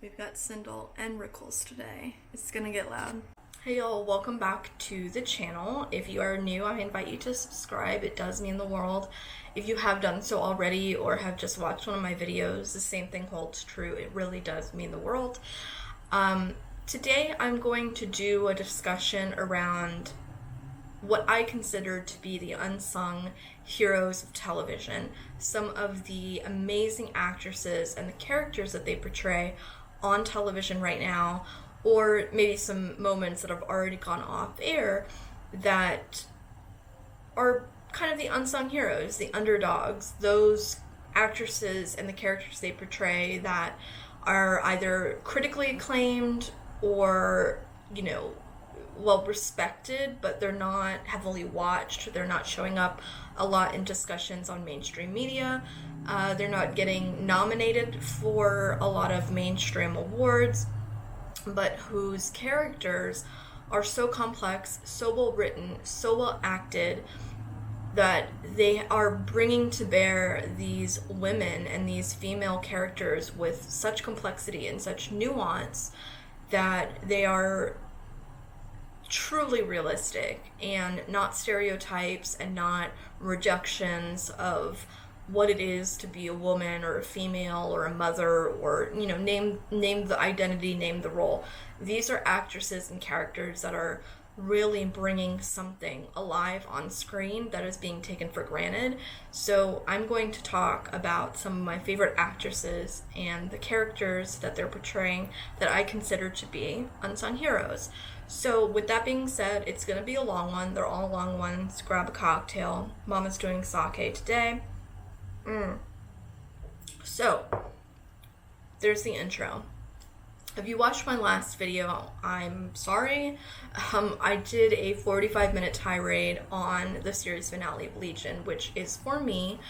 We've got Sindel and Rickles today. It's gonna get loud. Hey y'all, welcome back to the channel. If you are new, I invite you to subscribe. It does mean the world. If you have done so already or have just watched one of my videos, the same thing holds true. It really does mean the world. Today I'm going to do a discussion around what I consider to be the unsung heroes of television. Some of the amazing actresses and the characters that they portray on television right now, or maybe some moments that have already gone off air that are kind of the unsung heroes, the underdogs, those actresses and the characters they portray that are either critically acclaimed or, well respected, but they're not heavily watched. They're not showing up a lot in discussions on mainstream media. They're not getting nominated for a lot of mainstream awards, but whose characters are so complex, so well written, so well acted, that they are bringing to bear these women and these female characters with such complexity and such nuance that they are truly realistic and not stereotypes and not rejections of what it is to be a woman or a female or a mother or, name the identity, name the role. These are actresses and characters that are really bringing something alive on screen that is being taken for granted. So I'm going to talk about some of my favorite actresses and the characters that they're portraying that I consider to be unsung heroes. So with that being said, it's going to be a long one. They're all long ones. Grab a cocktail. Mama's doing sake today. So, there's the intro. If you watched my last video, I'm sorry. I did a 45-minute tirade on the series finale of Legion, which is, for me,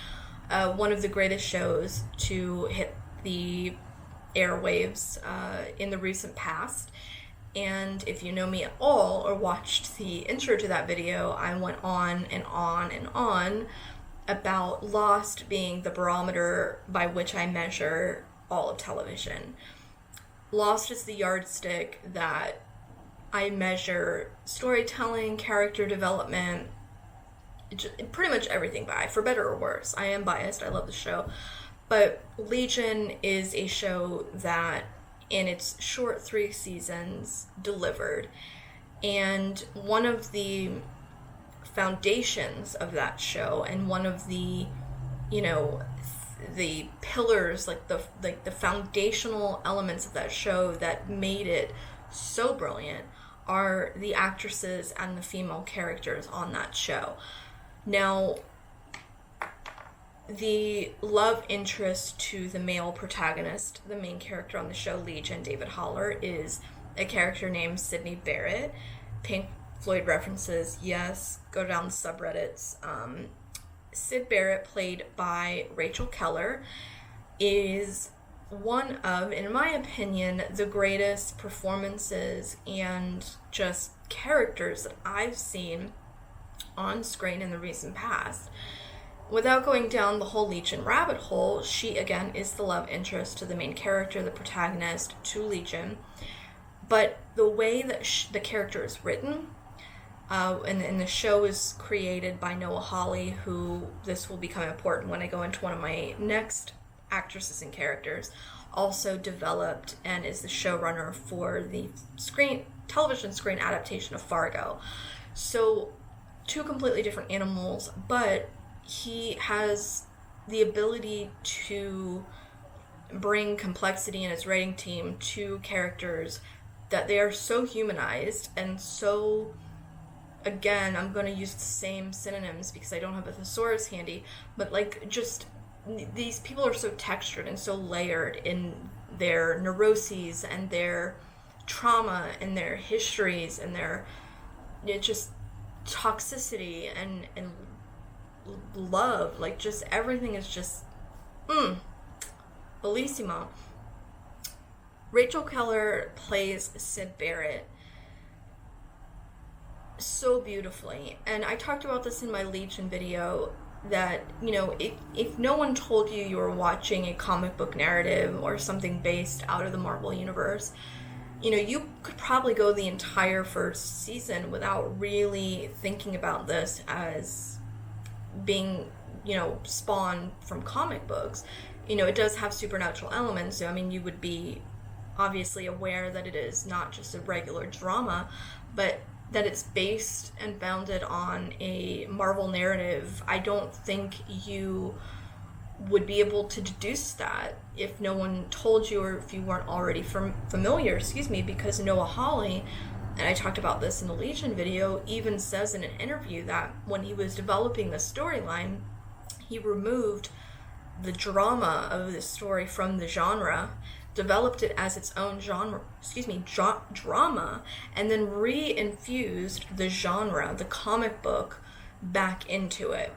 one of the greatest shows to hit the airwaves in the recent past. And if you know me at all or watched the intro to that video, I went on and on and on about Lost being the barometer by which I measure all of television. Lost is the yardstick that I measure storytelling, character development, pretty much everything by, for better or worse. I am biased, I love the show. But Legion is a show that, in its short 3 seasons, delivered. And one of the foundations of that show, and one of the the pillars, like the foundational elements of that show that made it so brilliant, are the actresses and the female characters on that show. Now, the love interest to the male protagonist, the main character on the show, Legion, David Haller, is a character named Sydney Barrett. Pink Floyd references, yes, go down the subreddits. Syd Barrett, played by Rachel Keller, is one of, in my opinion, the greatest performances and just characters that I've seen on screen in the recent past. Without going down the whole Legion rabbit hole, she, again, is the love interest to the main character, the protagonist, to Legion. But the way that the character is written, and the show is created by Noah Hawley, who, this will become important when I go into one of my next actresses and characters, also developed and is the showrunner for the television screen adaptation of Fargo. So, 2 completely different animals, but he has the ability to bring complexity in his writing team to characters that they are so humanized and so, again, I'm going to use the same synonyms because I don't have a thesaurus handy, but just these people are so textured and so layered in their neuroses and their trauma and their histories and their just toxicity and love. Just everything is just bellissimo. Rachel Keller plays Syd Barrett so beautifully, and I talked about this in my Legion video. that, if no one told you were watching a comic book narrative or something based out of the Marvel Universe, you could probably go the entire first season without really thinking about this as being, spawned from comic books. It does have supernatural elements, so, you would be obviously aware that it is not just a regular drama, but that it's based and founded on a Marvel narrative. I don't think you would be able to deduce that if no one told you, or if you weren't already familiar, because Noah Hawley, and I talked about this in the Legion video, even says in an interview that when he was developing the storyline, he removed the drama of the story from the genre, developed it as its own drama, and then re-infused the genre, the comic book, back into it.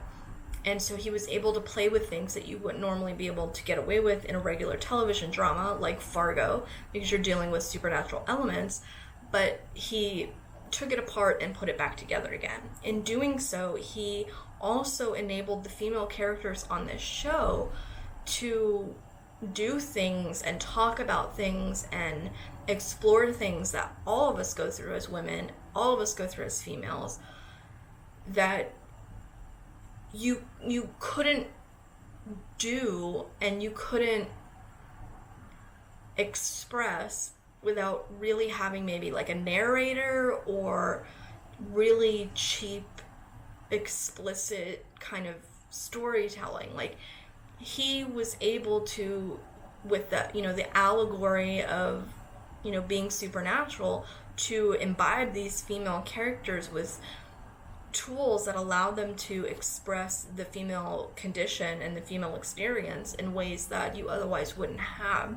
And so he was able to play with things that you wouldn't normally be able to get away with in a regular television drama like Fargo, because you're dealing with supernatural elements, but he took it apart and put it back together again. In doing so, he also enabled the female characters on this show to do things and talk about things and explore things that all of us go through as women, all of us go through as females, that you couldn't do and you couldn't express without really having maybe like a narrator or really cheap, explicit kind of storytelling. Like, he was able to, with the, the allegory of, being supernatural, to imbibe these female characters with tools that allow them to express the female condition and the female experience in ways that you otherwise wouldn't have.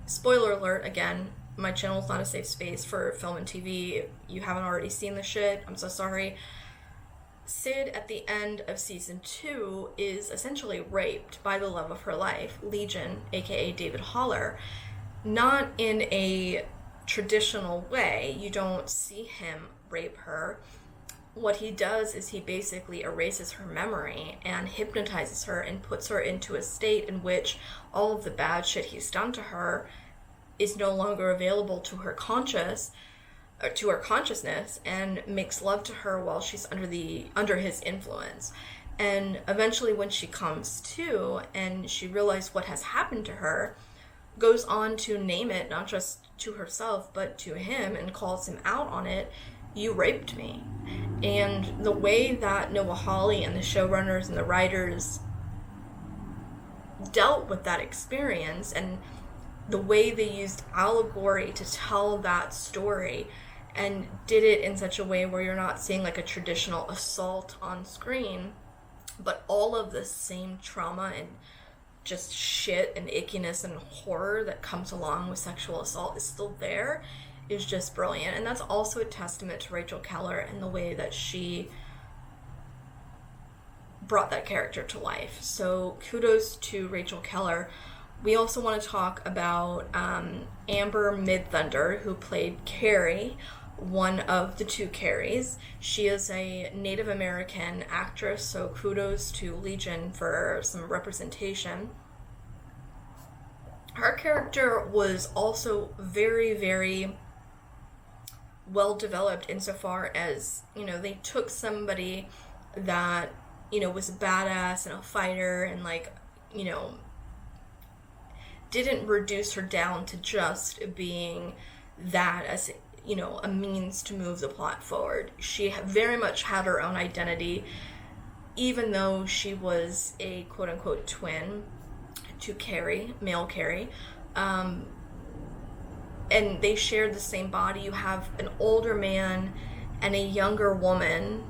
Spoiler alert, again, my channel is not a safe space for film and TV. If you haven't already seen the shit, I'm so sorry. Sid, at the end of season 2, is essentially raped by the love of her life, Legion, aka David Haller. Not in a traditional way. You don't see him rape her. What he does is he basically erases her memory and hypnotizes her and puts her into a state in which all of the bad shit he's done to her is no longer available to her consciousness, and makes love to her while she's under his influence. And eventually, when she comes to and she realizes what has happened to her, goes on to name it, not just to herself but to him, and calls him out on it. You raped me. And the way that Noah Hawley and the showrunners and the writers dealt with that experience, and the way they used allegory to tell that story, and did it in such a way where you're not seeing like a traditional assault on screen, but all of the same trauma and just shit and ickiness and horror that comes along with sexual assault is still there, is just brilliant. And that's also a testament to Rachel Keller and the way that she brought that character to life. So kudos to Rachel Keller. We also want to talk about Amber Midthunder, who played Carrie, one of the two Carries. She is a Native American actress, so kudos to Legion for some representation. Her character was also very, very well developed insofar as, they took somebody that, was a badass and a fighter and didn't reduce her down to just being that as, a means to move the plot forward. She very much had her own identity, even though she was a quote-unquote twin to Carrie, male Carrie. And they shared the same body. You have an older man and a younger woman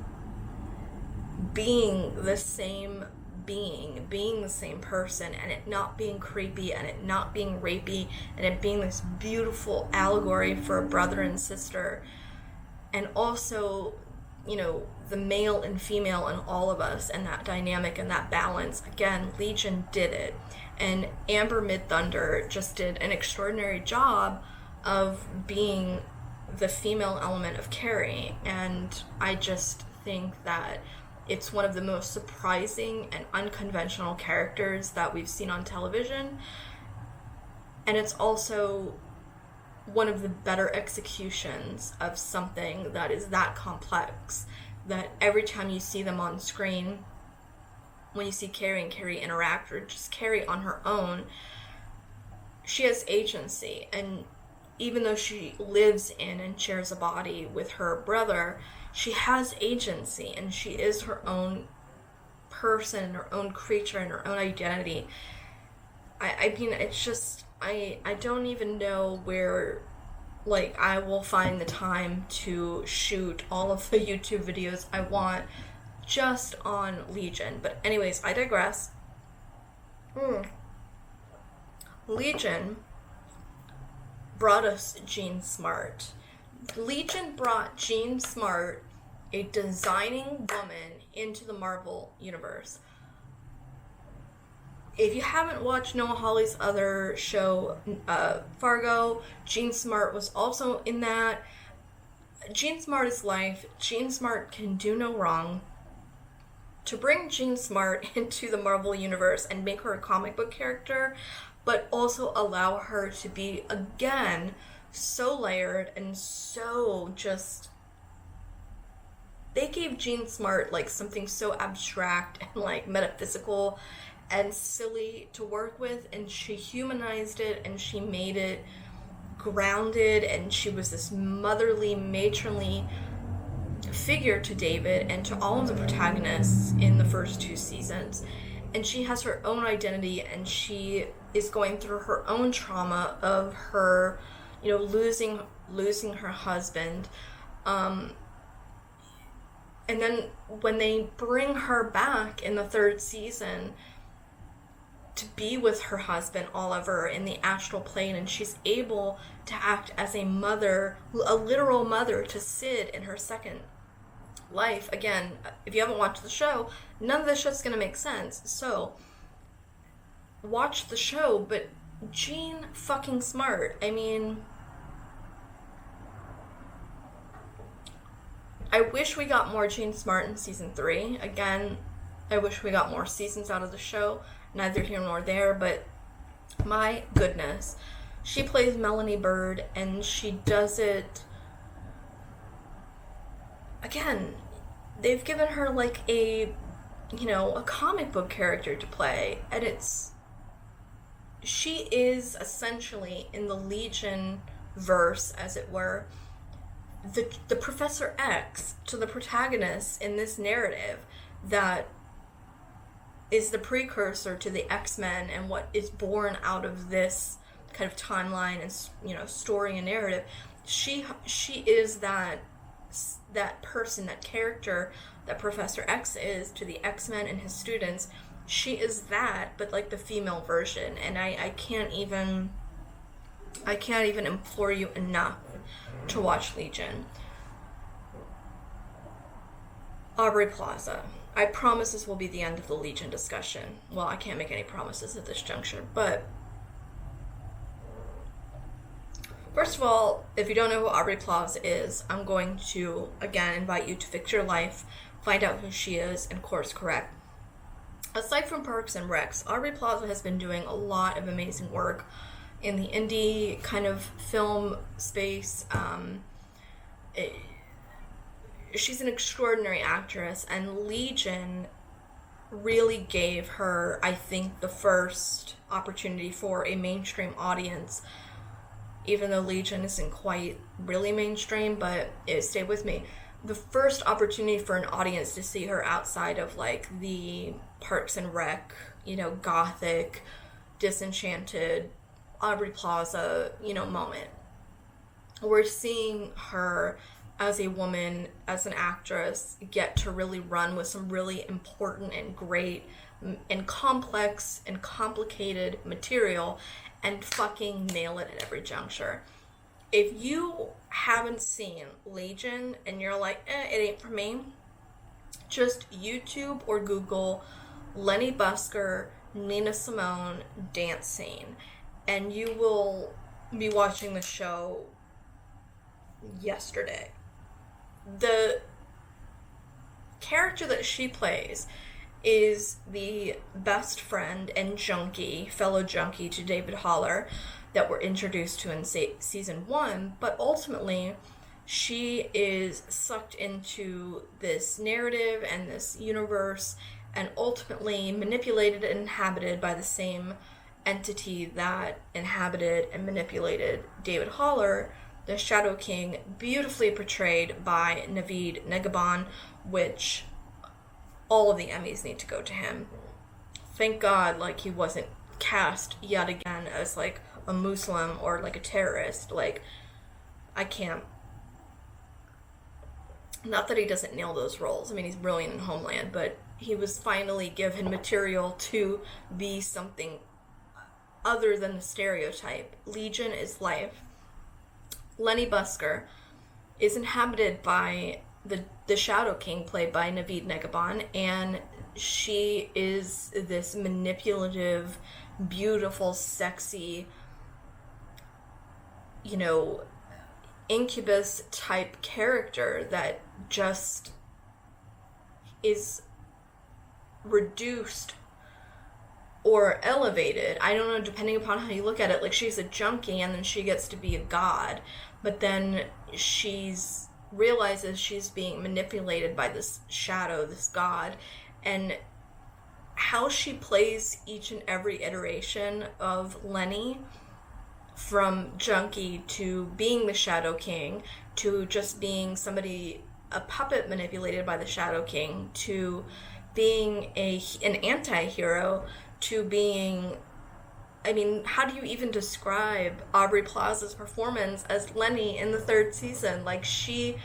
being the same being the same person, and it not being creepy, and it not being rapey, and it being this beautiful allegory for a brother and sister. And also, the male and female in all of us, and that dynamic and that balance. Again, Legion did it. And Amber Midthunder just did an extraordinary job of being the female element of Carrie. And I just think that It's one of the most surprising and unconventional characters that we've seen on television. And it's also one of the better executions of something that is that complex, that every time you see them on screen, when you see Carrie and Carrie interact, or just Carrie on her own, she has agency. And even though she lives in and shares a body with her brother, she has agency, and she is her own person, her own creature, and her own identity. I mean, it's just, I don't even know where, like, I will find the time to shoot all of the YouTube videos I want just on Legion. But anyways, I digress. Legion brought us Jean Smart. Legion brought Jean Smart, a designing woman, into the Marvel Universe. If you haven't watched Noah Hawley's other show, Fargo, Jean Smart was also in that. Jean Smart is life. Jean Smart can do no wrong. To bring Jean Smart into the Marvel Universe and make her a comic book character, but also allow her to be, again, so layered and so just... They gave Jean Smart, like, something so abstract and, like, metaphysical and silly to work with, and she humanized it, and she made it grounded, and she was this motherly, matronly figure to David and to all of the protagonists in the first 2 seasons. And she has her own identity, and she is going through her own trauma of her, you know, losing her husband. And then when they bring her back in the 3rd season to be with her husband, Oliver, in the astral plane, and she's able to act as a mother, a literal mother to Sid in her second life. Again, if you haven't watched the show, none of this shit's gonna make sense. So, watch the show, but Jean fucking Smart. I mean, I wish we got more Jean Smart in season 3. Again, I wish we got more seasons out of the show. Neither here nor there, but my goodness. She plays Melanie Bird, and she does it... Again, they've given her, like, a comic book character to play, and she is essentially, in the Legion verse, as it were, the Professor X to the protagonist in this narrative that is the precursor to the X-Men and what is born out of this kind of timeline and, story and narrative. She is that person, that character that Professor X is to the X-Men and his students. She is that, but like the female version. And I can't even implore you enough to watch Legion. Aubrey Plaza. I promise this will be the end of the Legion discussion. Well, I can't make any promises at this juncture, but first of all, if you don't know who Aubrey Plaza is, I'm going to, again, invite you to fix your life, find out who she is, and course correct. Aside from Parks and Recs, Aubrey Plaza has been doing a lot of amazing work in the indie kind of film space. She's an extraordinary actress, and Legion really gave her, I think, the first opportunity for a mainstream audience, even though Legion isn't quite really mainstream, but stay with me. The first opportunity for an audience to see her outside of, like, the Parks and Rec, gothic, disenchanted, Aubrey Plaza, moment. We're seeing her as a woman, as an actress, get to really run with some really important and great and complex and complicated material and fucking nail it at every juncture. If you haven't seen Legion and you're like, it ain't for me, just YouTube or Google Lenny Busker, Nina Simone dance scene, and you will be watching the show yesterday. The character that she plays is the best friend and fellow junkie to David Haller that we're introduced to in season 1, but ultimately she is sucked into this narrative and this universe and ultimately manipulated and inhabited by the same entity that inhabited and manipulated David Haller, the Shadow King, beautifully portrayed by Naveed Negahban, which all of the Emmys need to go to him. Thank God, like, he wasn't cast yet again as, like, a Muslim or, like, a terrorist. Like, I can't. Not that he doesn't nail those roles. I mean, he's brilliant in Homeland, but he was finally given material to be something other than the stereotype. Legion is life. Lenny Busker is inhabited by the Shadow King, played by Naveed Negahban, and she is this manipulative, beautiful, sexy, you know, incubus type character that just is reduced or elevated. I don't know, depending upon how you look at it. Like, she's a junkie and then she gets to be a god, but then realizes she's being manipulated by this shadow, this god, and how she plays each and every iteration of Lenny, from junkie to being the Shadow King, to just being somebody, a puppet manipulated by the Shadow King, to being an anti-hero, to being, I mean, how do you even describe Aubrey Plaza's performance as Lenny in the 3rd season? Like, she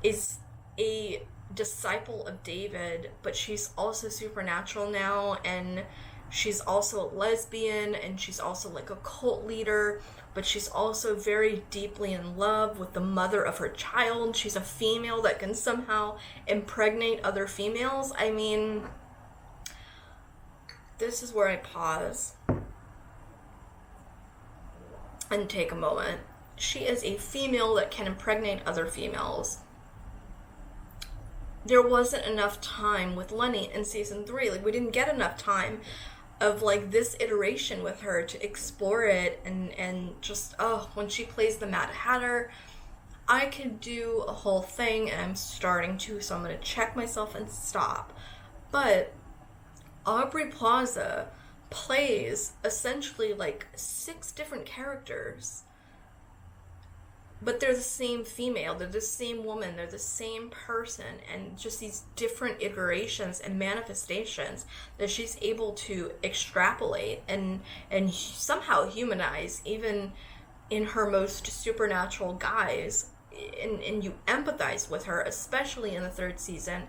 is a disciple of David, but she's also supernatural now, and she's also a lesbian, and she's also like a cult leader, but she's also very deeply in love with the mother of her child. She's a female that can somehow impregnate other females. I mean, this is where I pause and take a moment. She is a female that can impregnate other females. There wasn't enough time with Lenny in season 3. Like, we didn't get enough time of, like, this iteration with her to explore it, and just, when she plays the Mad Hatter, I could do a whole thing, and I'm starting to, so I'm going to check myself and stop. But Aubrey Plaza plays essentially like 6 different characters, but they're the same female, they're the same woman, they're the same person, and just these different iterations and manifestations that she's able to extrapolate and somehow humanize, even in her most supernatural guise, and you empathize with her, especially in the 3rd season,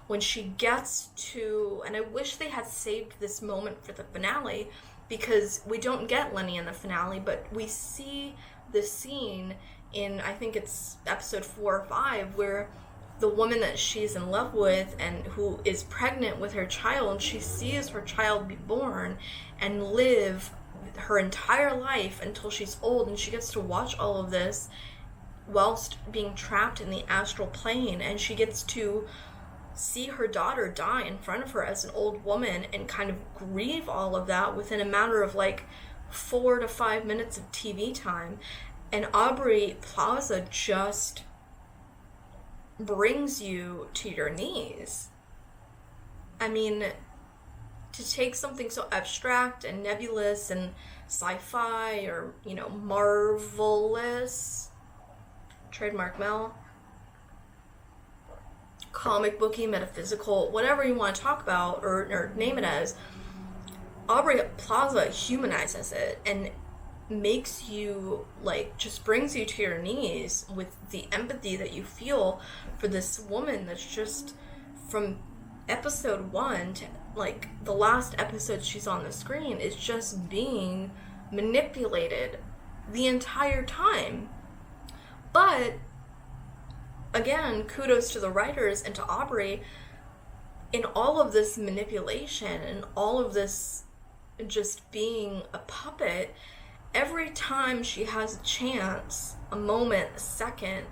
when she gets to, and I wish they had saved this moment for the finale, because we don't get Lenny in the finale, but we see the scene in, I think it's episode 4 or 5, where the woman that she's in love with and who is pregnant with her child, she sees her child be born and live her entire life until she's old, and she gets to watch all of this whilst being trapped in the astral plane, and she gets to see her daughter die in front of her as an old woman and kind of grieve all of that within a matter of like 4 to 5 minutes of TV time. And Aubrey Plaza just brings you to your knees. I mean, to take something so abstract and nebulous and sci-fi, or, you know, marvelous, trademark Mel, comic booky, metaphysical, whatever you want to talk about or name it as, Aubrey Plaza humanizes it and makes you, like, just brings you to your knees with the empathy that you feel for this woman that's just, from episode 1 to, like, the last episode she's on the screen, is just being manipulated the entire time. But again, kudos to the writers and to Aubrey. In all of this manipulation and all of this just being a puppet, every time she has a chance, a moment, a second,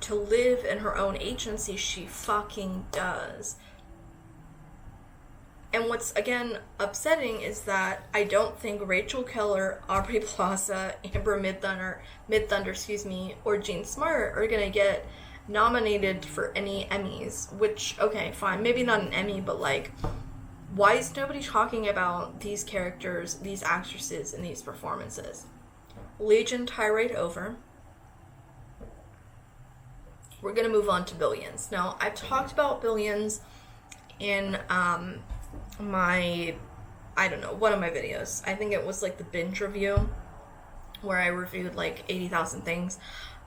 to live in her own agency, she fucking does. And what's, again, upsetting is that I don't think Rachel Keller, Aubrey Plaza, Amber Midthunder, or Jean Smart are gonna get nominated for any Emmys. Which, okay, fine, maybe not an Emmy, but like, why is nobody talking about these characters, these actresses, and these performances? Legion tirade over. We're gonna move on to Billions. Now, I've talked about Billions in one of my videos. I think it was like the binge review where I reviewed like 80,000 things.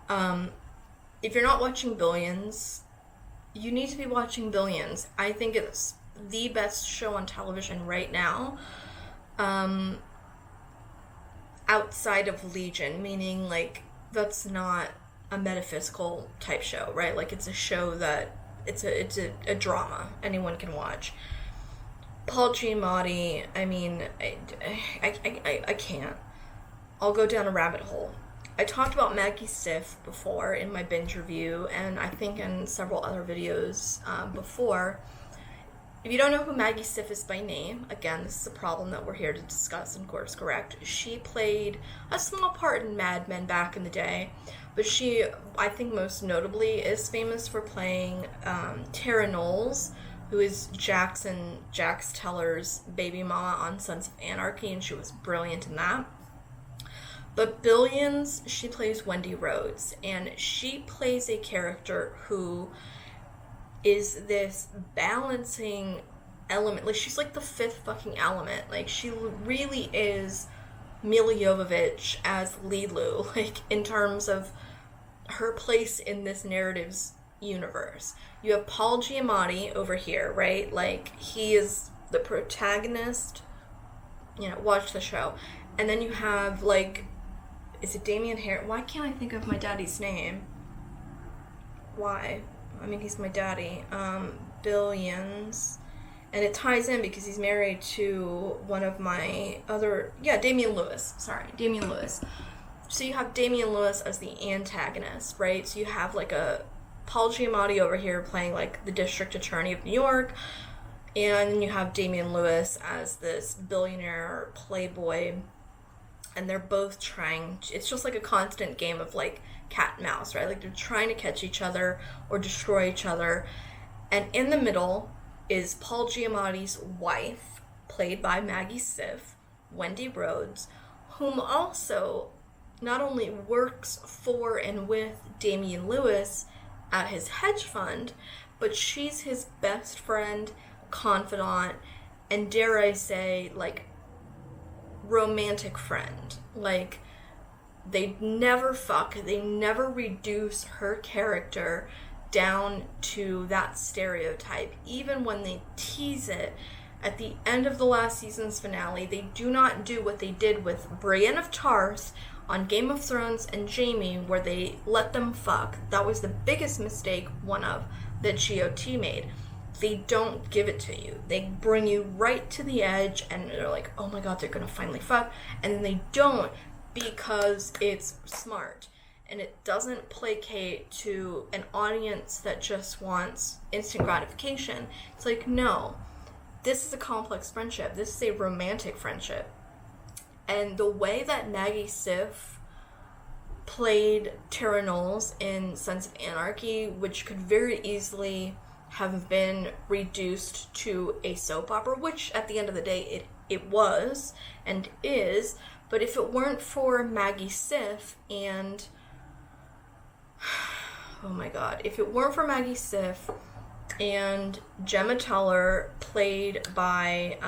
If you're not watching Billions, you need to be watching Billions. I think it's the best show on television right now, outside of Legion, meaning like that's not a metaphysical type show, right? Like it's a show that it's a drama anyone can watch. Paul Giamatti, I mean, I can't. I'll go down a rabbit hole. I talked about Maggie Stiff before in my binge review, and I think in several other videos before. If you don't know who Maggie Stiff is by name, again, this is a problem that we're here to discuss and course correct. She played a small part in Mad Men back in the day, but she, I think most notably, is famous for playing Tara Knowles, who is Jax Teller's baby mama on Sons of Anarchy, and she was brilliant in that. But Billions, she plays Wendy Rhodes, and she plays a character who is this balancing element. Like, she's like the fifth fucking element. Like, she really is Milla Jovovich as Lilu, like, in terms of her place in this narrative's universe. You have Paul Giamatti over here, right? Like, he is the protagonist. You know, watch the show. And then you have, like, is it Damien Harris? Why can't I think of my daddy's name? Why? I mean, he's my daddy. Billions. And it ties in because he's married to one of my other... Yeah, Damian Lewis. Sorry, Damian Lewis. So you have Damian Lewis as the antagonist, right? So you have, like, a Paul Giamatti over here playing, like, the district attorney of New York. And then you have Damian Lewis as this billionaire playboy. And they're both trying... It's just, like, a constant game of, like, cat and mouse, right? Like, they're trying to catch each other or destroy each other. And in the middle is Paul Giamatti's wife, played by Maggie Stiff, Wendy Rhodes, whom also not only works for and with Damian Lewis at his hedge fund, but she's his best friend, confidant, and dare I say, like, romantic friend. Like, they never fuck, they never reduce her character down to that stereotype. Even when they tease it at the end of the last season's finale, they do not do what they did with Brienne of Tarth on Game of Thrones and Jaime, where they let them fuck. That was the biggest mistake, one of, that GOT made. They don't give it to you. They bring you right to the edge, and they're like, oh my god, they're gonna finally fuck. And then they don't, because it's smart. And it doesn't placate to an audience that just wants instant gratification. It's like, no, this is a complex friendship. This is a romantic friendship. And the way that Maggie Stiff played Tara Knowles in Sons of Anarchy, which could very easily have been reduced to a soap opera, which at the end of the day it was and is, but if it weren't for Maggie Stiff and oh my god, if it weren't for Maggie Stiff and Gemma Teller, played by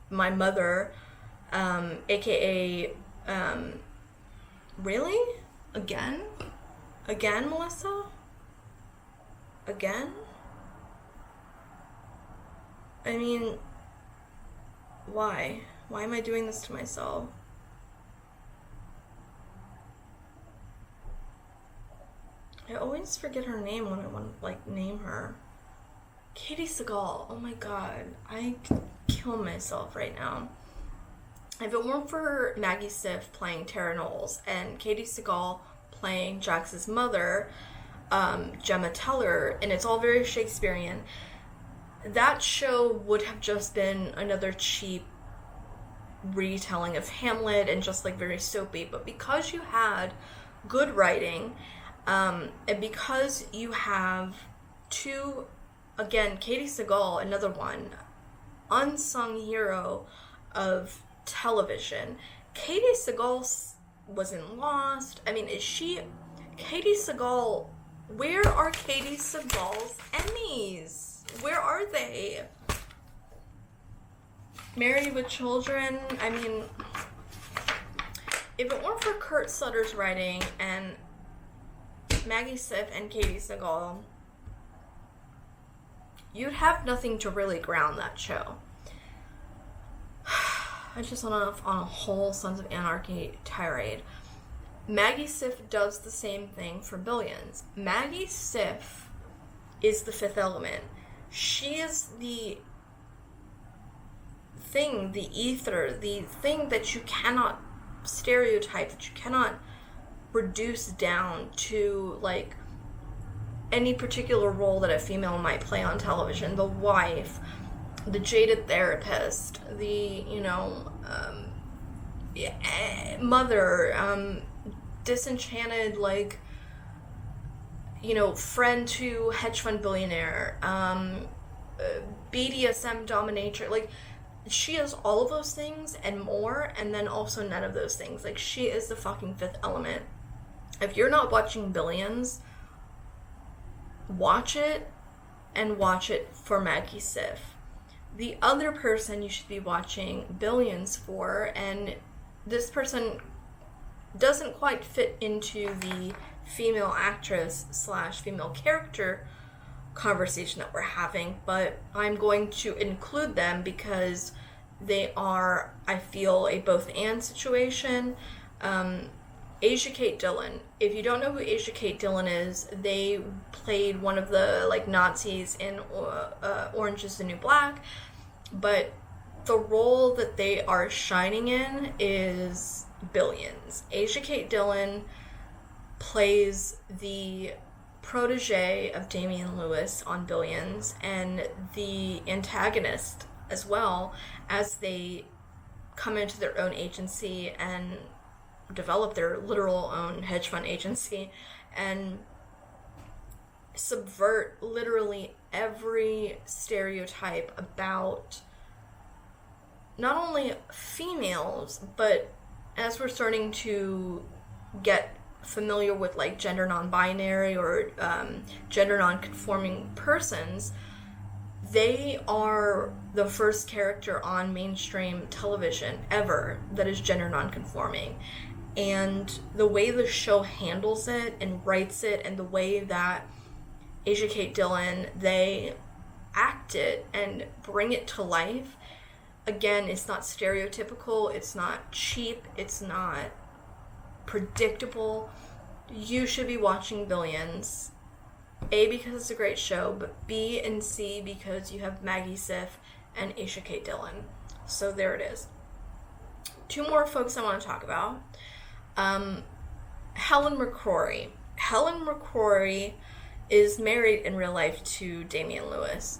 my mother, aka really? Again, Melissa? Again? I mean, why? Why am I doing this to myself? I always forget her name when I want to, like, name her. Katey Sagal. Oh my god. I could kill myself right now. If it weren't for Maggie Stiff playing Tara Knowles and Katey Sagal playing Jax's mother, Gemma Teller, and it's all very Shakespearean. That show would have just been another cheap retelling of Hamlet and just like very soapy. But because you had good writing, and because you have two, again, Katey Sagal, another one, unsung hero of television. Katey Sagal was in Lost. I mean, Katey Sagal, where are Katey Sagal's Emmys? Where are they? Married with Children, I mean, if it weren't for Kurt Sutter's writing and Maggie Siff and Katey Sagal, you'd have nothing to really ground that show. I just went off on a whole Sons of Anarchy tirade. Maggie Siff does the same thing for Billions. Maggie Siff is the fifth element. She is the thing, the ether, the thing that you cannot stereotype, that you cannot reduce down to like any particular role that a female might play on television. The wife, the jaded therapist, the, mother, disenchanted, like, friend to hedge fund billionaire, BDSM dominatrix. Like, she is all of those things and more, and then also none of those things. Like, she is the fucking fifth element. If you're not watching Billions, watch it, and watch it for Maggie Siff. The other person you should be watching Billions for, and this person doesn't quite fit into the female actress / female character conversation that we're having, but I'm going to include them because they are, I feel, a both and situation. Asia Kate Dillon. If you don't know who Asia Kate Dillon is, they played one of the like Nazis in Orange is the New Black, but the role that they are shining in is Billions. Asia Kate Dillon plays the protege of Damian Lewis on Billions and the antagonist as well, as they come into their own agency and develop their literal own hedge fund agency and subvert literally every stereotype about not only females, but as we're starting to get familiar with like gender non-binary or gender non-conforming persons, they are the first character on mainstream television ever that is gender non-conforming. And the way the show handles it and writes it, and the way that Asia Kate Dillon, they act it and bring it to life, again, it's not stereotypical, it's not cheap, it's not predictable. You should be watching Billions. A, because it's a great show, but B and C, because you have Maggie Siff and Asia Kate Dillon. So there it is. Two more folks I want to talk about. Helen Mccrory. Helen Mccrory is married in real life to Damian Lewis.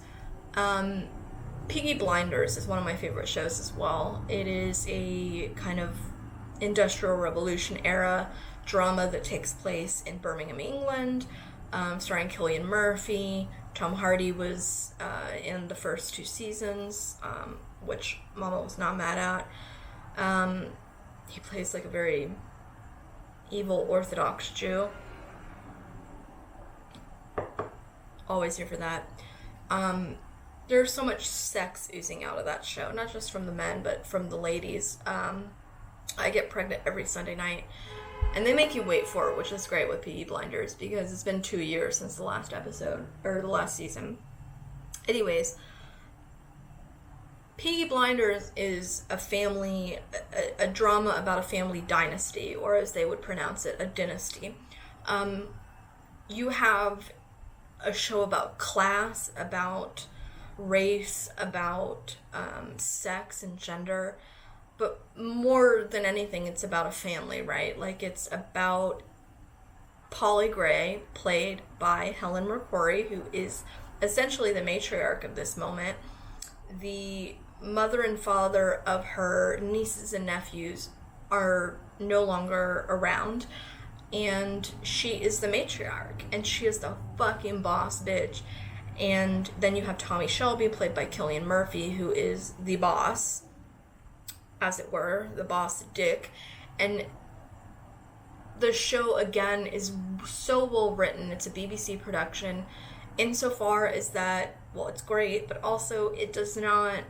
Peaky Blinders is one of my favorite shows as well. It is a kind of Industrial Revolution era drama that takes place in Birmingham, England, starring Cillian Murphy. Tom Hardy was in the first 2 seasons, which Mama was not mad at. He plays like a very evil Orthodox Jew. Always here for that. There's so much sex oozing out of that show, not just from the men, but from the ladies. I get pregnant every Sunday night, and they make you wait for it, which is great with Peaky Blinders, because it's been 2 years since the last episode, or the last season. Anyways, Peaky Blinders is a drama about a family dynasty, or as they would pronounce it, a dynasty. You have a show about class, about race, about sex and gender, but more than anything, it's about a family, right? Like, it's about Polly Gray, played by Helen Mccrory, who is essentially the matriarch of this moment. The mother and father of her nieces and nephews are no longer around, and she is the matriarch, and she is the fucking boss bitch. And then you have Tommy Shelby, played by Cillian Murphy, who is the boss, as it were, the boss dick. And the show, again, is so well written. It's a BBC production, insofar as that, well, it's great, but also it does not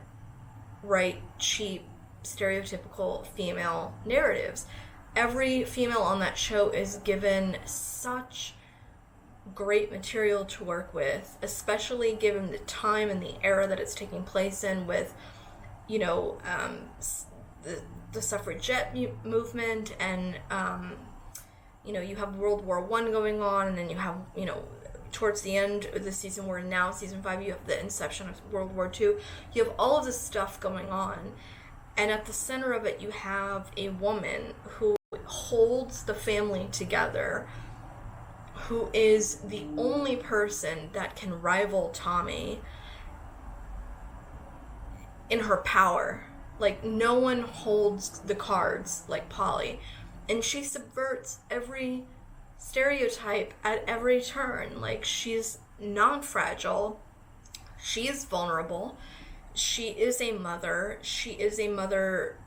write cheap, stereotypical female narratives. Every female on that show is given such great material to work with, especially given the time and the era that it's taking place in, with, you know, the suffragette movement, and you know, you have World War I going on, and then you have, you know, towards the end of the season, we're now season 5, you have the inception of World War II. You have all of this stuff going on, and at the center of it, you have a woman who holds the family together, who is the only person that can rival Tommy in her power. Like, no one holds the cards like Polly. And she subverts every stereotype at every turn. Like, she's not fragile. She is vulnerable. She is a mother. She is a mother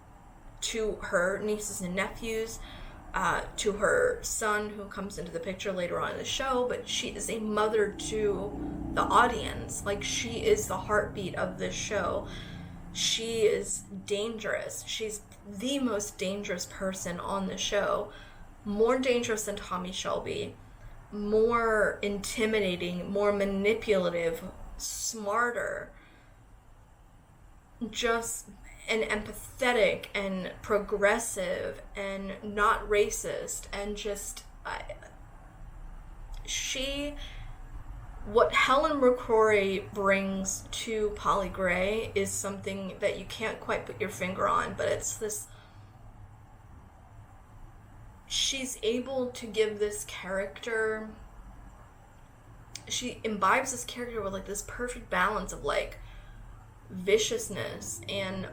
to her nieces and nephews, to her son, who comes into the picture later on in the show, but she is a mother to the audience. Like, she is the heartbeat of this show. She is dangerous. She's the most dangerous person on the show. More dangerous than Tommy Shelby. More intimidating, more manipulative, smarter. Just and empathetic and progressive and not racist, and just what Helen Mccrory brings to Polly Gray is something that you can't quite put your finger on, but it's this, she's able to give this character, she imbibes this character with like this perfect balance of like viciousness and,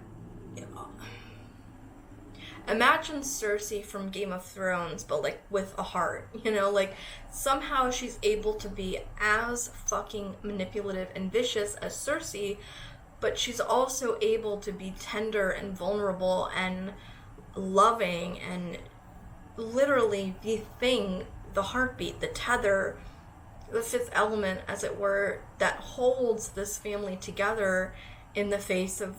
imagine Cersei from Game of Thrones, but like with a heart, you know, like somehow she's able to be as fucking manipulative and vicious as Cersei, but she's also able to be tender and vulnerable and loving and literally the thing, the heartbeat, the tether, the fifth element, as it were, that holds this family together in the face of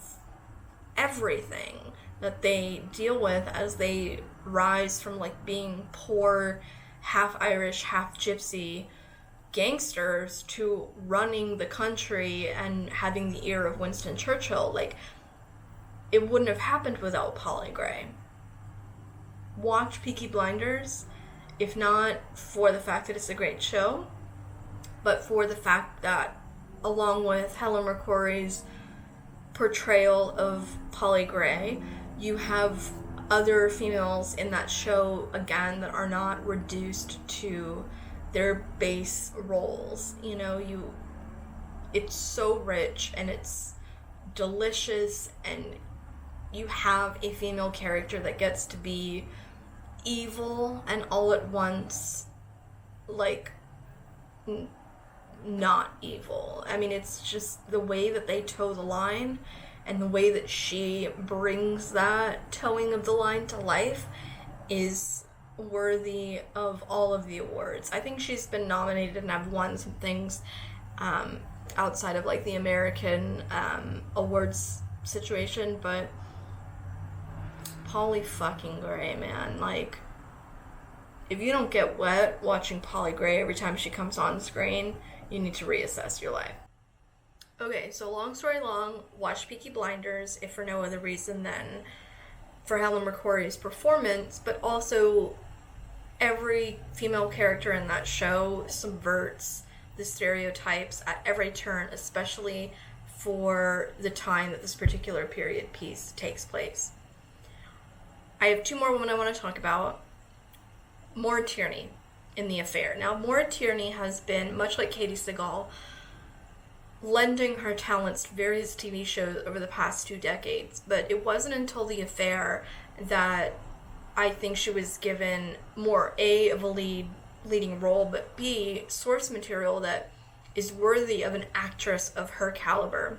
everything that they deal with as they rise from like being poor, half Irish, half gypsy gangsters to running the country and having the ear of Winston Churchill. Like, it wouldn't have happened without Polly Gray. Watch Peaky Blinders, if not for the fact that it's a great show, but for the fact that, along with Helen Mccrory's portrayal of Polly Gray, you have other females in that show, again, that are not reduced to their base roles. You know, it's so rich and it's delicious, and you have a female character that gets to be evil and all at once, like, not evil. I mean, it's just the way that they toe the line, and the way that she brings that towing of the line to life is worthy of all of the awards. I think she's been nominated and have won some things outside of like the American awards situation, but Polly fucking Gray, man, like, if you don't get wet watching Polly Gray every time she comes on screen, you need to reassess your life. Okay, so long story long, watch Peaky Blinders, if for no other reason than for Helen Mccrory's performance, but also every female character in that show subverts the stereotypes at every turn, especially for the time that this particular period piece takes place. I have two more women I want to talk about. Maura Tierney. in the affair. Now, Maura Tierney has been, much like Katey Sagal, lending her talents to various TV shows over the past 2 decades, but it wasn't until the affair that I think she was given more A, of a leading role, but B, source material that is worthy of an actress of her caliber.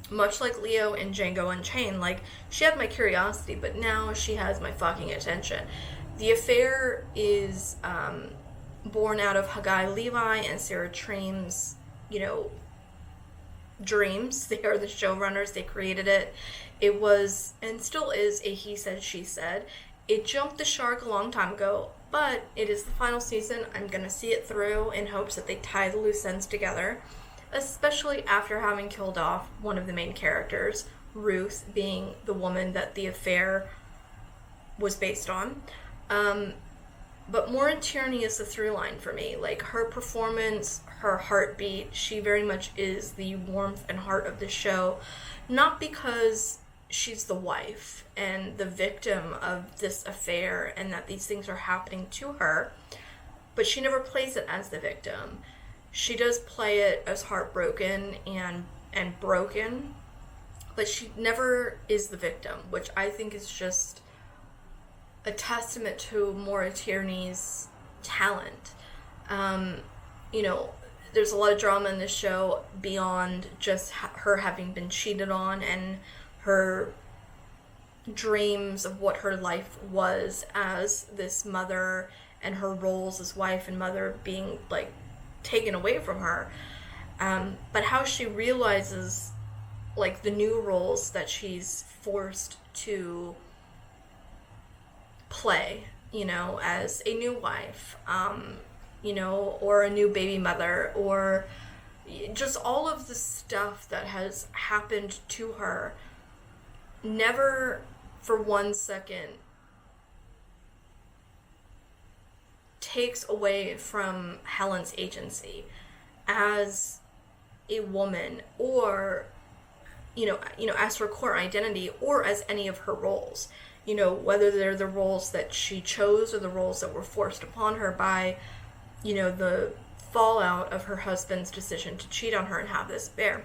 Much like Leo in Django Unchained, like, she had my curiosity, but now she has my fucking attention. The affair is born out of Haggai Levi and Sarah Traim's, dreams. They are the showrunners. They created it. It was, and still is, a he said, she said. It jumped the shark a long time ago, but it is the final season. I'm going to see it through in hopes that they tie the loose ends together, especially after having killed off one of the main characters, Ruth being the woman that the affair was based on. But Maura Tierney is the through line for me. Like, her performance, her heartbeat, she very much is the warmth and heart of the show. Not because she's the wife and the victim of this affair and that these things are happening to her, but she never plays it as the victim. She does play it as heartbroken and broken, but she never is the victim, which I think is just a testament to Maura Tierney's talent. There's a lot of drama in this show beyond just her having been cheated on and her dreams of what her life was as this mother and her roles as wife and mother being, like, taken away from her. But how she realizes, like, the new roles that she's forced to play, as a new wife, or a new baby mother, or just all of the stuff that has happened to her, never for 1 second takes away from Helen's agency as a woman, or as her core identity, or as any of her roles. Whether they're the roles that she chose or the roles that were forced upon her by, the fallout of her husband's decision to cheat on her and have this affair.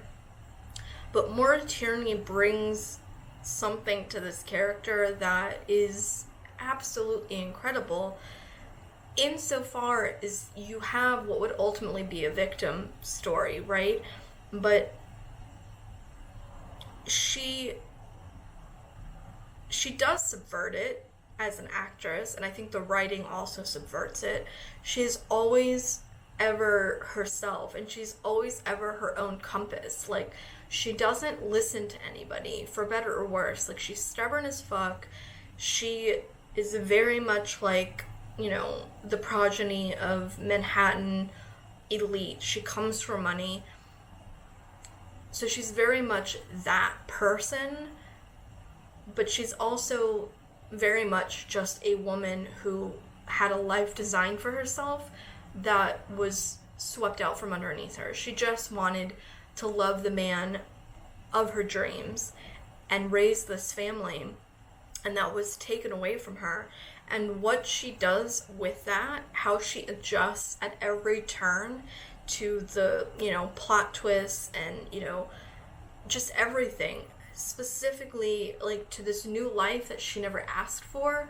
But Maura Tierney brings something to this character that is absolutely incredible, insofar as you have what would ultimately be a victim story, right? But she does subvert it as an actress, and I think the writing also subverts it. She's always ever herself, and she's always ever her own compass. Like, she doesn't listen to anybody, for better or worse. Like, she's stubborn as fuck. She is very much like, the progeny of Manhattan elite. She comes from money. So she's very much that person, but she's also very much just a woman who had a life designed for herself that was swept out from underneath her. She just wanted to love the man of her dreams and raise this family, and that was taken away from her. And what she does with that, how she adjusts at every turn to the, plot twists and, just everything, specifically, like, to this new life that she never asked for,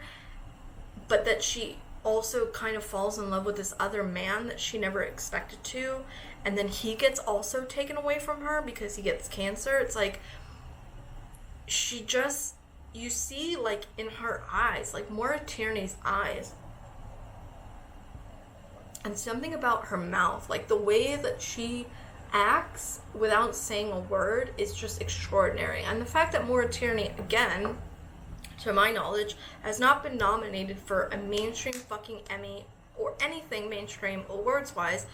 but that she also kind of falls in love with this other man that she never expected to, and then he gets also taken away from her because he gets cancer. It's like, she just, you see, like, in her eyes, like, Maura Tierney's eyes, and something about her mouth, like, the way that she acts without saying a word is just extraordinary. And the fact that Maura Tierney, again, to my knowledge, has not been nominated for a mainstream fucking Emmy or anything mainstream awards-wise,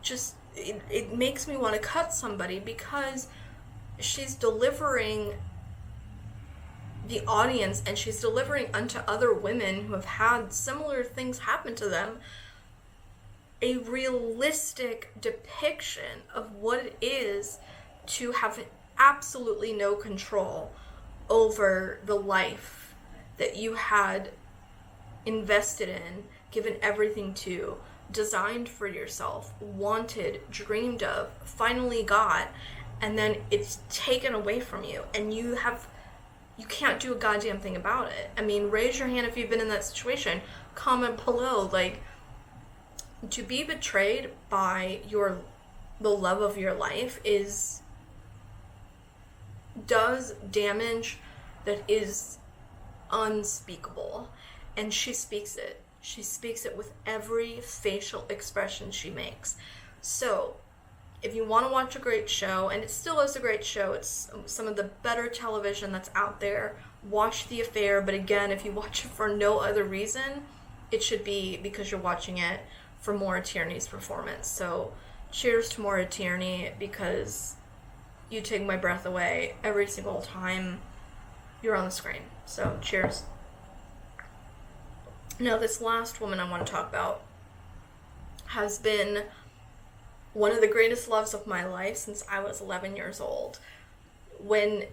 just, it makes me want to cut somebody, because she's delivering the audience, and she's delivering unto other women who have had similar things happen to them, a realistic depiction of what it is to have absolutely no control over the life that you had invested in, given everything to, designed for yourself, wanted, dreamed of, finally got, and then it's taken away from you, and you can't do a goddamn thing about it. I mean, raise your hand if you've been in that situation. Comment below. Like, to be betrayed by the love of your life does damage that is unspeakable. And she speaks it. She speaks it with every facial expression she makes. So, if you want to watch a great show, and it still is a great show, it's some of the better television that's out there, watch The Affair. But again, if you watch it for no other reason, it should be because you're watching it for Maura Tierney's performance. So, cheers to Maura Tierney, because you take my breath away every single time you're on the screen. So, cheers. Now, this last woman I want to talk about has been one of the greatest loves of my life since I was 11 years old. When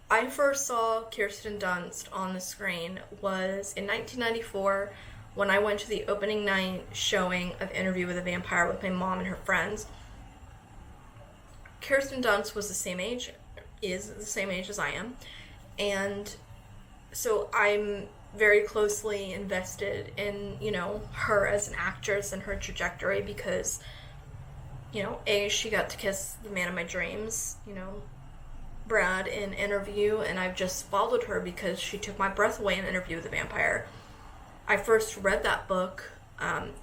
I first saw Kirsten Dunst on the screen was in 1994, when I went to the opening night showing of Interview with a Vampire with my mom and her friends. Kirsten Dunst was is the same age as I am, and so I'm very closely invested in, her as an actress and her trajectory, because she got to kiss the man of my dreams, Brad, in Interview, and I've just followed her because she took my breath away in Interview with a Vampire. I first read that book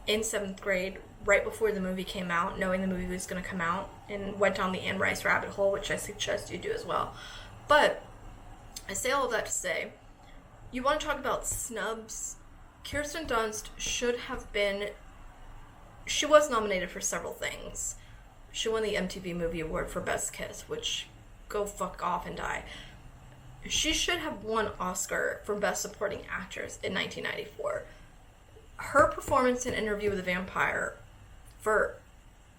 in 7th grade, right before the movie came out, knowing the movie was going to come out, and went down the Anne Rice rabbit hole, which I suggest you do as well. But I say all of that to say, you want to talk about snubs? Kirsten Dunst she was nominated for several things. She won the MTV Movie Award for Best Kiss, which, go fuck off and die. She should have won Oscar for Best Supporting Actress in 1994. Her performance in Interview with a Vampire,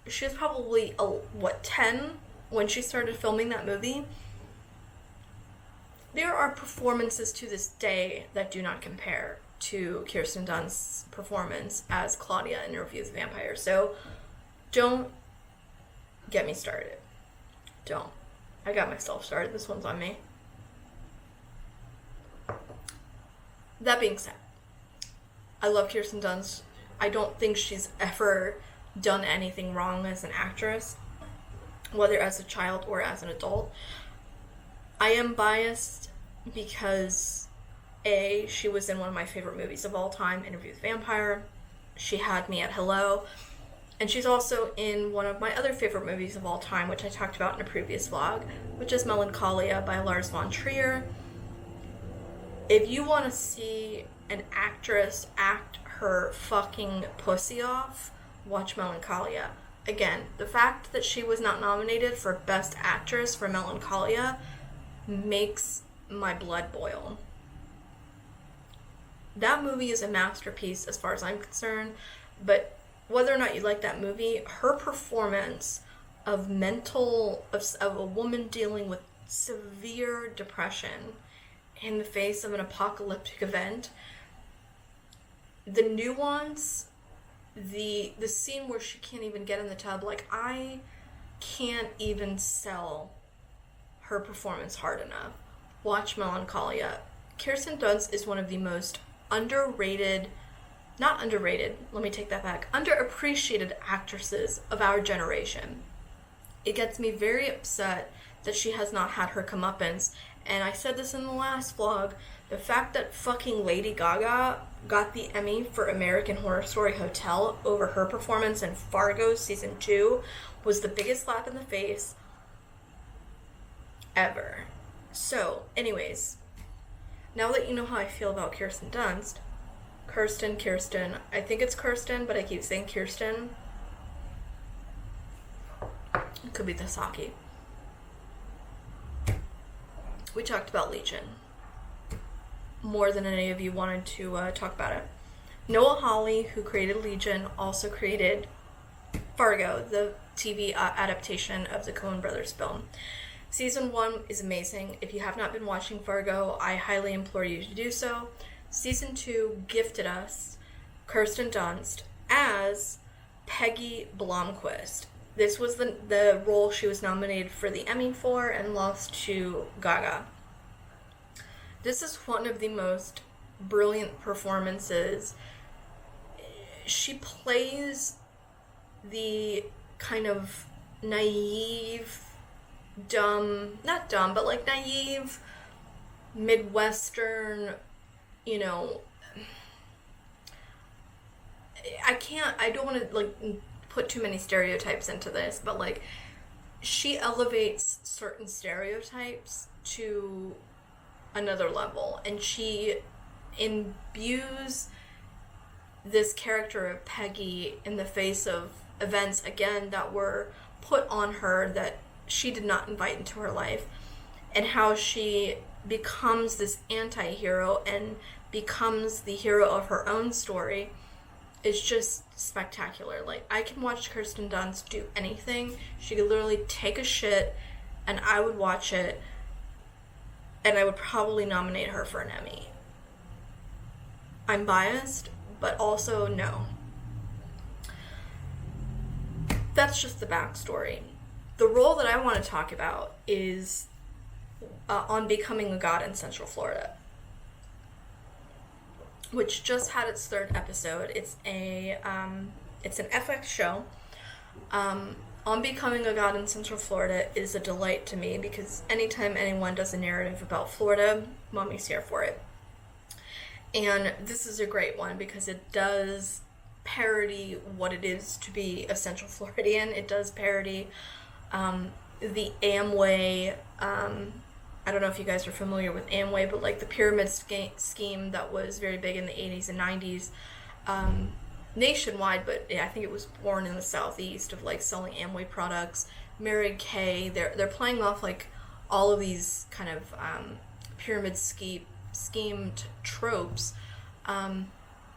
she was probably, 10 when she started filming that movie? There are performances to this day that do not compare to Kirsten Dunst's performance as Claudia in Interview with a Vampire. So, don't get me started. Don't. I got myself started. This one's on me. That being said, I love Kirsten Dunst. I don't think she's ever done anything wrong as an actress, whether as a child or as an adult. I am biased because, A, she was in one of my favorite movies of all time, Interview with a Vampire. She had me at hello. And she's also in one of my other favorite movies of all time, which I talked about in a previous vlog, which is Melancholia by Lars von Trier. If you want to see an actress act her fucking pussy off, watch Melancholia. Again, the fact that she was not nominated for Best Actress for Melancholia makes my blood boil. That movie is a masterpiece as far as I'm concerned, but whether or not you like that movie, her performance of a woman dealing with severe depression in the face of an apocalyptic event, the nuance, the scene where she can't even get in the tub, I can't even sell her performance hard enough. Watch Melancholia. Kirsten Dunst is one of the most underappreciated actresses of our generation. It gets me very upset that she has not had her comeuppance, and I said this in the last vlog, the fact that fucking Lady Gaga got the Emmy for American Horror Story Hotel over her performance in Fargo Season 2 was the biggest slap in the face ever. So, anyways, now that you know how I feel about Kirsten Dunst, Kirsten, I think it's Kirsten, but I keep saying Kirsten. It could be the sake. We talked about Legion more than any of you wanted to talk about it. Noah Hawley, who created Legion, also created Fargo, the TV adaptation of the Coen Brothers film. Season 1 is amazing. If you have not been watching Fargo, I highly implore you to do so. season 2 gifted us Kirsten Dunst as Peggy Blomquist. This was the role she was nominated for the Emmy for and lost to Gaga. This is one of the most brilliant performances. She plays the kind of naive, not dumb, but like naive, Midwestern, you know, I don't want to like put too many stereotypes into this, but like she elevates certain stereotypes to another level, and she imbues this character of Peggy in the face of events, again, that were put on her that she did not invite into her life, and how she becomes this anti-hero and becomes the hero of her own story is just spectacular. Like, I can watch Kirsten Dunst do anything. She could literally take a shit and I would watch it, and I would probably nominate her for an Emmy. I'm biased, but also no. That's just the backstory. The role that I want to talk about is on Becoming a God in Central Florida, which just had its 3rd episode. It's an FX show. On Becoming a God in Central Florida is a delight to me, because anytime anyone does a narrative about Florida, mommy's here for it. And this is a great one because it does parody what it is to be a Central Floridian. It does parody the Amway, I don't know if you guys are familiar with Amway, but like the pyramid scheme that was very big in the 80s and 90s, nationwide, but I think it was born in the Southeast, of like selling Amway products. Mary Kay, they're playing off like all of these kind of pyramid schemed tropes, and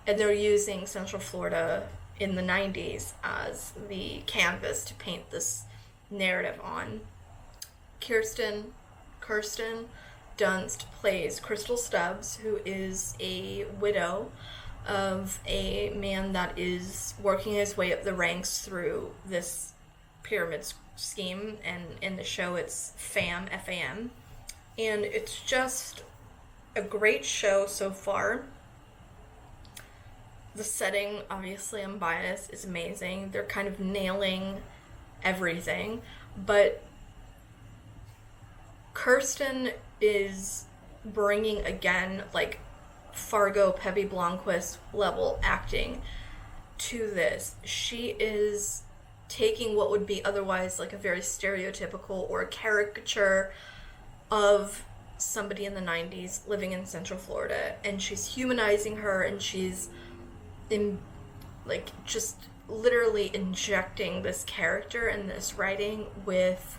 they're using Central Florida in the 90s as the canvas to paint this narrative on. Kirsten Dunst plays Crystal Stubbs, who is a widow of a man that is working his way up the ranks through this pyramid scheme, and in the show it's FAM, and it's just a great show so far. The setting, obviously I'm biased, is amazing. They're kind of nailing everything, but Kirsten is bringing, again, like Fargo, Peggy Blomquist level acting to this. She is taking what would be otherwise like a very stereotypical or a caricature of somebody in the 90s living in Central Florida, and she's humanizing her, and she's just literally injecting this character and this writing with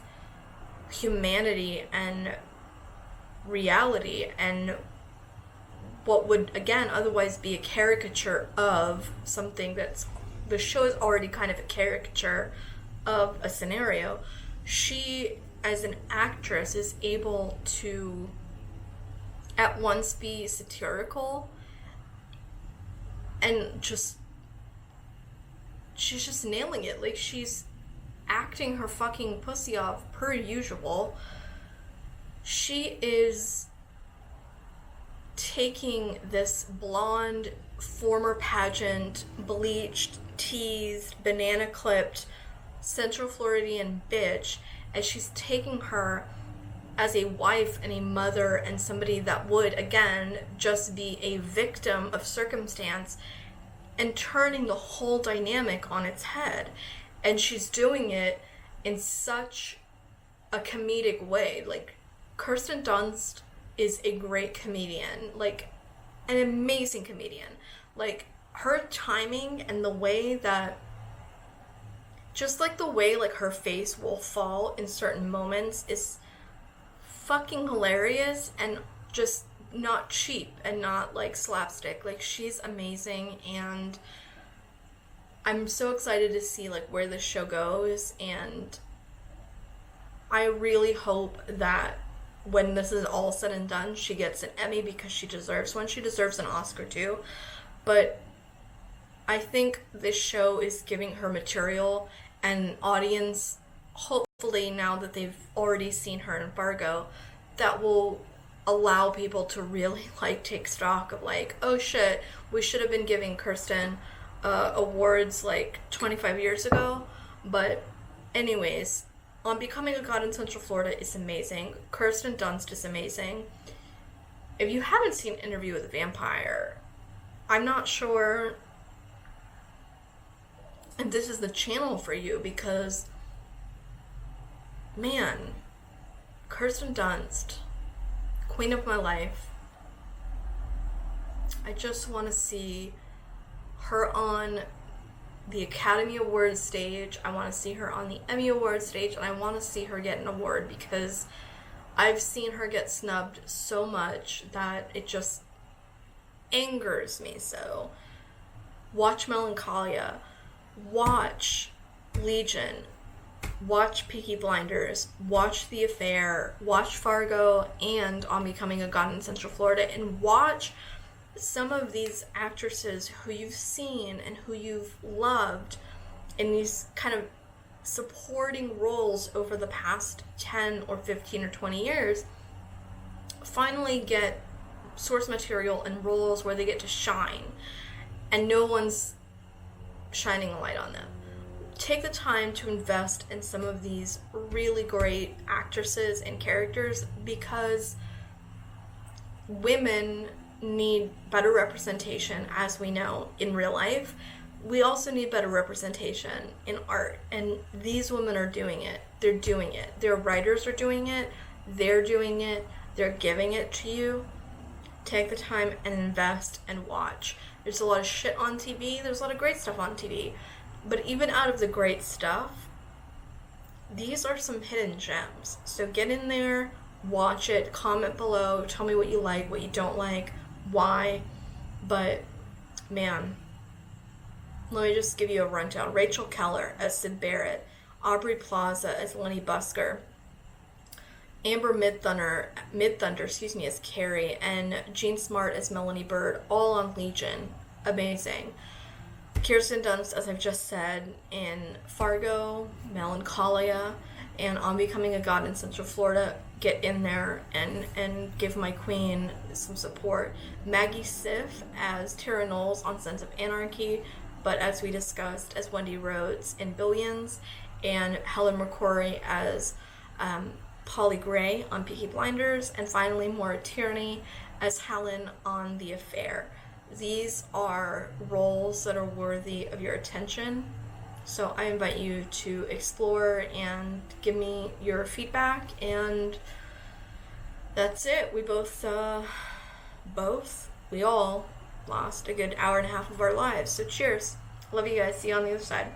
humanity and reality, and what would again otherwise be a caricature of something that's, the show is already kind of a caricature of a scenario. She, as an actress, is able to at once be satirical and she's just nailing it. Like, she's acting her fucking pussy off per usual. She is taking this blonde, former pageant, bleached, teased, banana clipped Central Floridian bitch, and she's taking her as a wife and a mother and somebody that would, again, just be a victim of circumstance, and turning the whole dynamic on its head. And she's doing it in such a comedic way. Like, Kirsten Dunst is a great comedian, like an amazing comedian. Like, her timing and the way that, just like the way like her face will fall in certain moments is fucking hilarious, and just not cheap and not like slapstick. Like, she's amazing, and I'm so excited to see like where this show goes, and I really hope that when this is all said and done, she gets an Emmy because she deserves one. She deserves an Oscar too. But I think this show is giving her material, and audience, hopefully now that they've already seen her in Fargo, that will allow people to really like take stock of like, oh shit, we should have been giving Kirsten awards like 25 years ago. But anyways, On Becoming a God in Central Florida is amazing. Kirsten Dunst is amazing. If you haven't seen Interview with a Vampire, I'm not sure if this is the channel for you, because man, Kirsten Dunst, queen of my life. I just want to see her on the Academy Awards stage. I want to see her on the Emmy Awards stage, and I want to see her get an award, because I've seen her get snubbed so much that it just angers me so. Watch Melancholia, watch Legion, watch Peaky Blinders, watch The Affair, watch Fargo, and On Becoming a God in Central Florida, and watch some of these actresses who you've seen and who you've loved in these kind of supporting roles over the past 10 or 15 or 20 years finally get source material and roles where they get to shine, and no one's shining a light on them. Take the time to invest in some of these really great actresses and characters, because women need better representation, as we know, in real life. We also need better representation in art, and these women are doing it. They're doing it. Their writers are doing it. They're doing it. They're giving it to you. Take the time and invest and watch. There's a lot of shit on TV. There's a lot of great stuff on TV. But even out of the great stuff, these are some hidden gems. So get in there, watch it, comment below, tell me what you like, what you don't like, why. But man, let me just give you a rundown. Rachel Keller as Sid Barrett, Aubrey Plaza as Lenny Busker, Amber Midthunder, as Carrie, and Jean Smart as Melanie Bird, all on Legion. Amazing. Kirsten Dunst, as I've just said, in Fargo, Melancholia, and On Becoming a God in Central Florida. Get in there and give my queen some support. Maggie Siff as Tara Knowles on Sons of Anarchy, but as we discussed, as Wendy Rhodes in Billions, and Helen Mccrory as Polly Gray on Peaky Blinders, and finally Maura Tierney as Helen on The Affair. These are roles that are worthy of your attention, so I invite you to explore and give me your feedback, and that's it. We all lost a good hour and a half of our lives, so cheers. Love you guys. See you on the other side.